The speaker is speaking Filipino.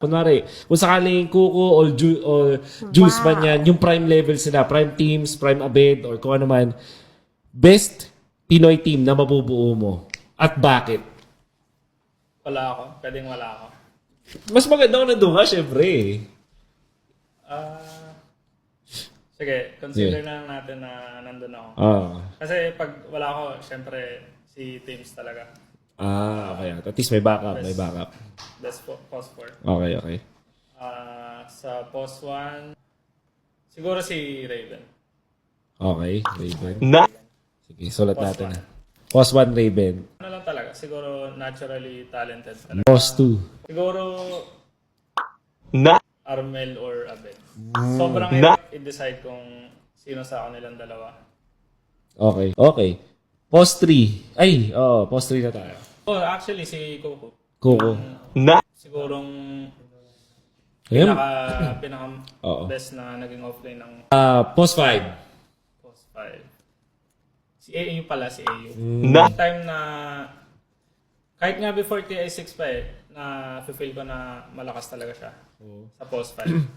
Kunwari, kung sakaling Kuko or Juice man yan, yung prime level sila, prime teams, prime Abed, or kung ano man, best Pinoy team na mabubuo mo. At bakit? Wala ako. Pwedeng wala ako. Mas maganda kung nandun ka, syempre. Sige, consider na lang natin na nandun ako. Kasi pag wala ako, syempre, si Teams talaga. Okay. At least may backup, may backup. Best post 4. Okay. Sa post 1, siguro si Raven. Okay, Raven. Na? Sige, sulat Post natin one. na. Post 1, Raven. Ano lang talaga, siguro naturally talented talaga. Post 2. Siguro Na? Armel or Abed. Sobrang Na- hirap i-decide kung sino sa kanilang dalawa. Okay. Post 3. Ay, post 3 na tayo. Oh, actually, si Coco. Kuko. Na? Sigurong Ayun. pinaka Oo. best na naging offline ng Post 5. post 5. Si AU pala, si AU. Na? Yung time na kahit nga before TI6 pa na feel ko na malakas talaga siya sa post 5.